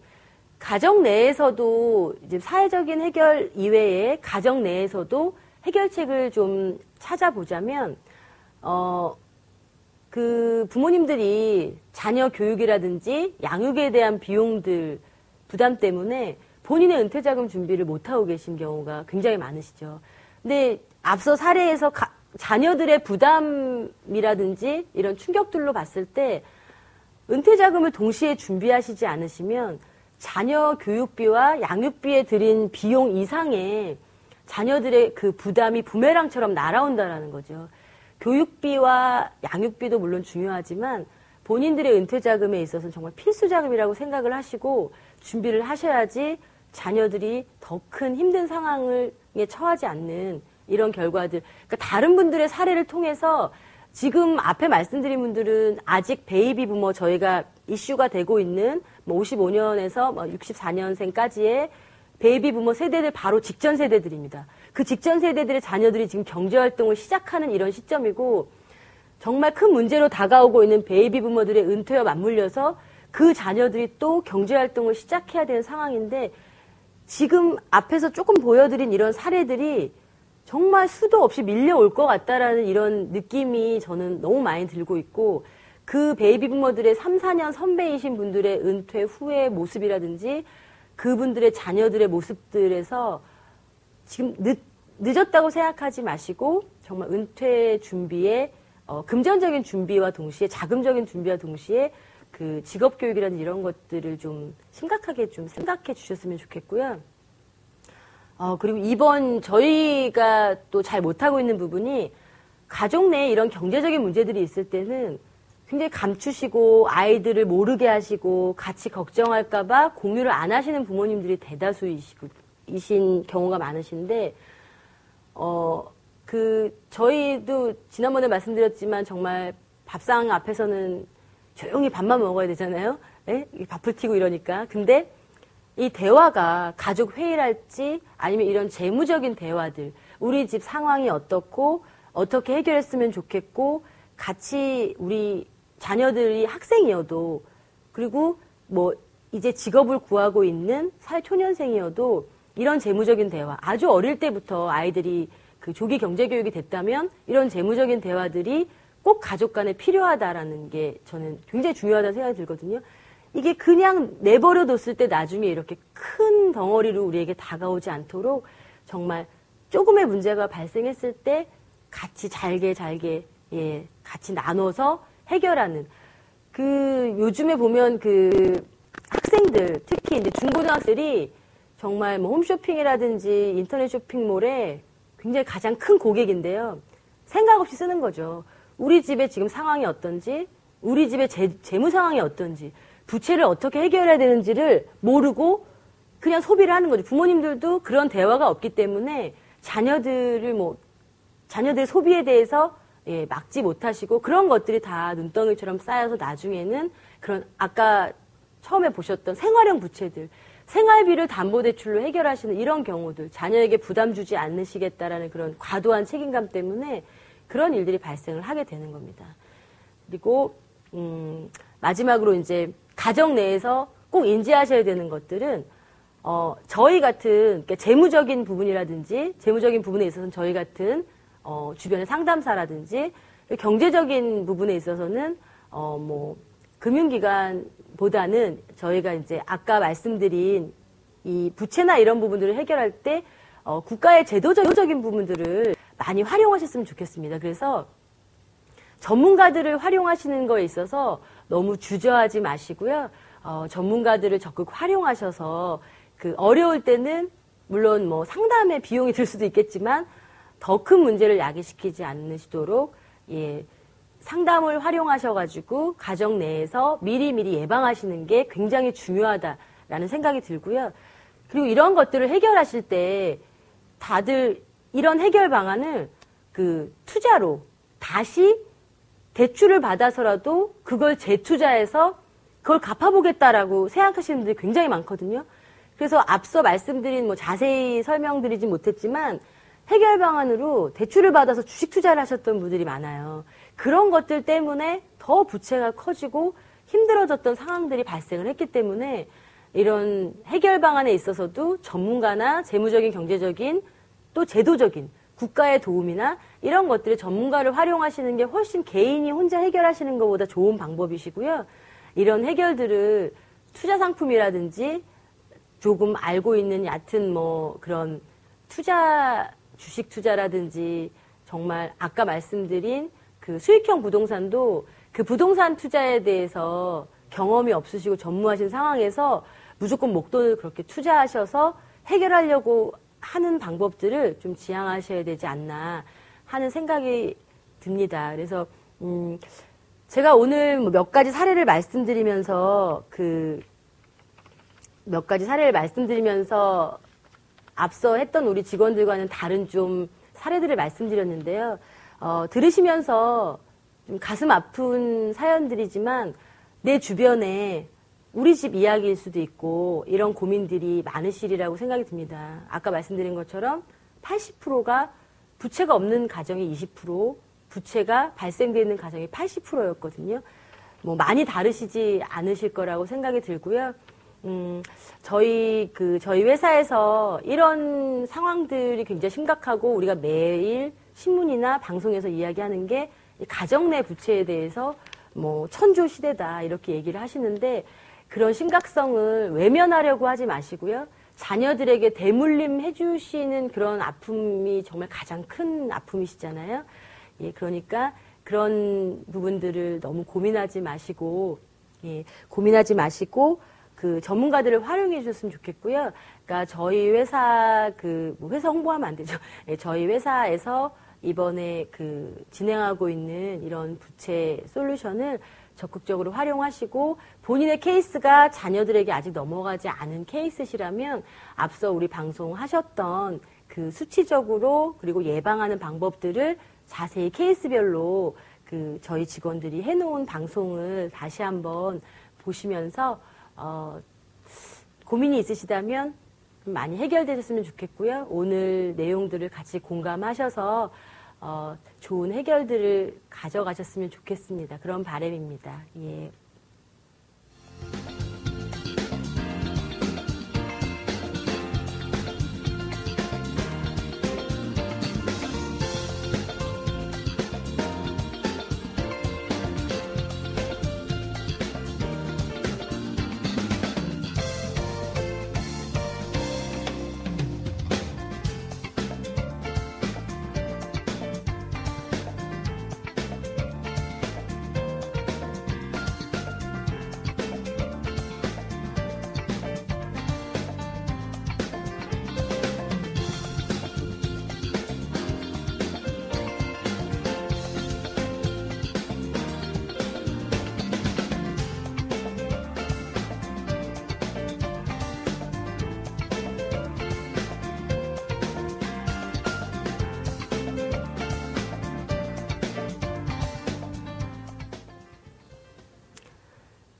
Speaker 1: 가정 내에서도 이제 사회적인 해결 이외에 가정 내에서도 해결책을 좀 찾아보자면, 그 부모님들이 자녀 교육이라든지 양육에 대한 비용들 부담 때문에 본인의 은퇴자금 준비를 못하고 계신 경우가 굉장히 많으시죠. 근데 앞서 사례에서 자녀들의 부담이라든지 이런 충격들로 봤을 때 은퇴자금을 동시에 준비하시지 않으시면 자녀 교육비와 양육비에 들인 비용 이상의 자녀들의 그 부담이 부메랑처럼 날아온다라는 거죠. 교육비와 양육비도 물론 중요하지만 본인들의 은퇴 자금에 있어서는 정말 필수 자금이라고 생각을 하시고 준비를 하셔야지 자녀들이 더 큰 힘든 상황에 처하지 않는 이런 결과들. 그러니까 다른 분들의 사례를 통해서 지금 앞에 말씀드린 분들은 아직 베이비 부머 저희가 이슈가 되고 있는 55년에서 64년생까지의 베이비 부머 세대들 바로 직전 세대들입니다. 그 직전 세대들의 자녀들이 지금 경제활동을 시작하는 이런 시점이고 정말 큰 문제로 다가오고 있는 베이비 부머들의 은퇴와 맞물려서 그 자녀들이 또 경제활동을 시작해야 되는 상황인데 지금 앞에서 조금 보여드린 이런 사례들이 정말 수도 없이 밀려올 것 같다라는 이런 느낌이 저는 너무 많이 들고 있고 그 베이비 부머들의 3, 4년 선배이신 분들의 은퇴 후의 모습이라든지 그분들의 자녀들의 모습들에서 지금 늦었다고 생각하지 마시고 정말 은퇴 준비에 금전적인 준비와 동시에 자금적인 준비와 동시에 그 직업 교육이라든지 이런 것들을 좀 심각하게 좀 생각해 주셨으면 좋겠고요. 그리고 이번 저희가 또 잘 못하고 있는 부분이 가족 내에 이런 경제적인 문제들이 있을 때는 굉장히 감추시고 아이들을 모르게 하시고 같이 걱정할까봐 공유를 안 하시는 부모님들이 대다수이신 경우가 많으신데, 저희도 지난번에 말씀드렸지만 정말 밥상 앞에서는 조용히 밥만 먹어야 되잖아요. 네? 밥을 튀고 이러니까. 근데 이 대화가 가족 회의랄지 아니면 이런 재무적인 대화들, 우리 집 상황이 어떻고 어떻게 해결했으면 좋겠고 같이 우리 자녀들이 학생이어도 그리고 뭐 이제 직업을 구하고 있는 사회초년생이어도 이런 재무적인 대화, 아주 어릴 때부터 아이들이 그 조기 경제교육이 됐다면 이런 재무적인 대화들이 꼭 가족 간에 필요하다라는 게 저는 굉장히 중요하다는 생각이 들거든요. 이게 그냥 내버려 뒀을 때 나중에 이렇게 큰 덩어리로 우리에게 다가오지 않도록 정말 조금의 문제가 발생했을 때 같이 잘게 같이 나눠서 해결하는 요즘에 보면 학생들 특히 이제 중고등학생들이 정말 뭐 홈쇼핑이라든지 인터넷 쇼핑몰에 굉장히 가장 큰 고객인데요. 생각 없이 쓰는 거죠. 우리 집의 지금 상황이 어떤지, 우리 집의 재무 상황이 어떤지, 부채를 어떻게 해결해야 되는지를 모르고 그냥 소비를 하는 거죠. 부모님들도 그런 대화가 없기 때문에 자녀들의 소비에 대해서 막지 못하시고 그런 것들이 다 눈덩이처럼 쌓여서 나중에는 그런 아까 처음에 보셨던 생활형 부채들, 생활비를 담보대출로 해결하시는 이런 경우들, 자녀에게 부담 주지 않으시겠다라는 그런 과도한 책임감 때문에 그런 일들이 발생을 하게 되는 겁니다. 그리고 마지막으로 이제 가정 내에서 꼭 인지하셔야 되는 것들은 저희 같은 그러니까 재무적인 부분이라든지 재무적인 부분에 있어서는 저희 같은 주변의 상담사라든지 경제적인 부분에 있어서는 뭐 금융기관보다는 저희가 이제 아까 말씀드린 이 부채나 이런 부분들을 해결할 때 국가의 제도적인 부분들을 많이 활용하셨으면 좋겠습니다. 그래서 전문가들을 활용하시는 거에 있어서 너무 주저하지 마시고요. 전문가들을 적극 활용하셔서 어려울 때는 물론 뭐 상담에 비용이 들 수도 있겠지만 더 큰 문제를 야기시키지 않으시도록 상담을 활용하셔가지고 가정 내에서 미리미리 예방하시는 게 굉장히 중요하다라는 생각이 들고요. 그리고 이런 것들을 해결하실 때 다들 이런 해결 방안을 투자로 다시 대출을 받아서라도 그걸 재투자해서 그걸 갚아보겠다라고 생각하시는 분들이 굉장히 많거든요. 그래서 앞서 말씀드린 뭐 자세히 설명드리진 못했지만 해결 방안으로 대출을 받아서 주식 투자를 하셨던 분들이 많아요. 그런 것들 때문에 더 부채가 커지고 힘들어졌던 상황들이 발생을 했기 때문에 이런 해결 방안에 있어서도 전문가나 재무적인, 경제적인 또 제도적인 국가의 도움이나 이런 것들을 전문가를 활용하시는 게 훨씬 개인이 혼자 해결하시는 것보다 좋은 방법이시고요. 이런 해결들을 투자 상품이라든지 조금 알고 있는 얕은 뭐 그런 주식 투자라든지 정말 아까 말씀드린 수익형 부동산도 부동산 투자에 대해서 경험이 없으시고 전무하신 상황에서 무조건 목돈을 그렇게 투자하셔서 해결하려고 하는 방법들을 좀 지양하셔야 되지 않나 하는 생각이 듭니다. 그래서 제가 오늘 몇 가지 사례를 말씀드리면서 앞서 했던 우리 직원들과는 다른 좀 사례들을 말씀드렸는데요. 들으시면서 좀 가슴 아픈 사연들이지만 내 주변에 우리 집 이야기일 수도 있고 이런 고민들이 많으시리라고 생각이 듭니다. 아까 말씀드린 것처럼 80%가 부채가 없는 가정이 20%, 부채가 발생되는 가정이 80%였거든요. 뭐 많이 다르시지 않으실 거라고 생각이 들고요. 저희 회사에서 이런 상황들이 굉장히 심각하고 우리가 매일 신문이나 방송에서 이야기하는 게 가정 내 부채에 대해서 뭐 천조 시대다 이렇게 얘기를 하시는데 그런 심각성을 외면하려고 하지 마시고요. 자녀들에게 대물림 해주시는 그런 아픔이 정말 가장 큰 아픔이시잖아요. 예, 그러니까 그런 부분들을 너무 고민하지 마시고 그 전문가들을 활용해 주셨으면 좋겠고요. 그러니까 저희 회사 회사 홍보하면 안 되죠. 예, 저희 회사에서 이번에 진행하고 있는 이런 부채 솔루션을 적극적으로 활용하시고 본인의 케이스가 자녀들에게 아직 넘어가지 않은 케이스시라면 앞서 우리 방송하셨던 그 수치적으로 그리고 예방하는 방법들을 자세히 케이스별로 저희 직원들이 해놓은 방송을 다시 한번 보시면서 고민이 있으시다면 많이 해결되셨으면 좋겠고요. 오늘 내용들을 같이 공감하셔서 좋은 해결들을 가져가셨으면 좋겠습니다. 그런 바람입니다. 예.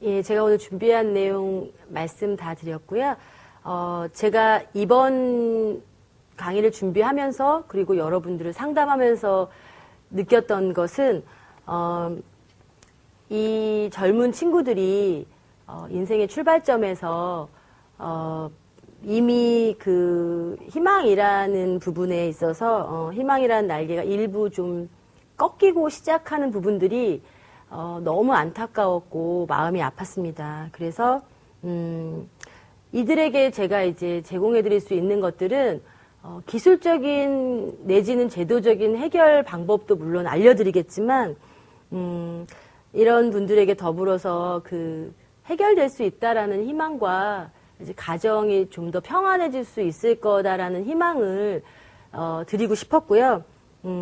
Speaker 1: 예, 제가 오늘 준비한 내용 말씀 다 드렸고요. 제가 이번 강의를 준비하면서 그리고 여러분들을 상담하면서 느꼈던 것은 이 젊은 친구들이 인생의 출발점에서 이미 희망이라는 부분에 있어서 희망이라는 날개가 일부 좀 꺾이고 시작하는 부분들이 너무 안타까웠고 마음이 아팠습니다. 그래서 이들에게 제가 이제 제공해드릴 수 있는 것들은 기술적인 내지는 제도적인 해결 방법도 물론 알려드리겠지만 이런 분들에게 더불어서 해결될 수 있다라는 희망과 이제 가정이 좀 더 평안해질 수 있을 거다라는 희망을 드리고 싶었고요.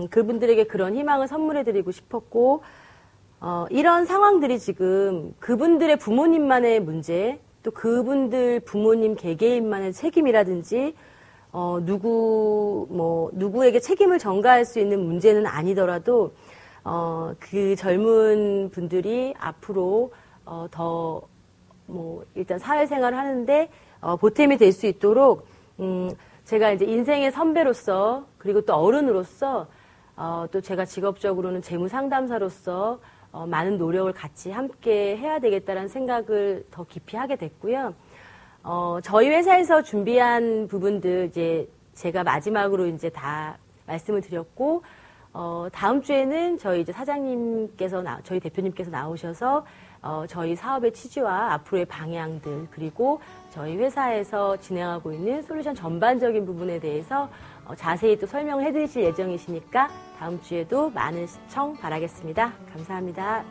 Speaker 1: 그분들에게 그런 희망을 선물해드리고 싶었고. 이런 상황들이 지금 그분들의 부모님만의 문제, 또 그분들 부모님 개개인만의 책임이라든지, 누구에게 책임을 전가할 수 있는 문제는 아니더라도, 그 젊은 분들이 앞으로, 일단 사회생활을 하는데, 보탬이 될 수 있도록, 제가 이제 인생의 선배로서, 그리고 또 어른으로서, 또 제가 직업적으로는 재무상담사로서, 많은 노력을 같이 함께 해야 되겠다는 생각을 더 깊이 하게 됐고요. 저희 회사에서 준비한 부분들 이제 제가 마지막으로 이제 다 말씀을 드렸고, 다음 주에는 저희 이제 저희 대표님께서 나오셔서 저희 사업의 취지와 앞으로의 방향들 그리고 저희 회사에서 진행하고 있는 솔루션 전반적인 부분에 대해서 자세히 또 설명을 해드리실 예정이시니까 다음 주에도 많은 시청 바라겠습니다. 감사합니다.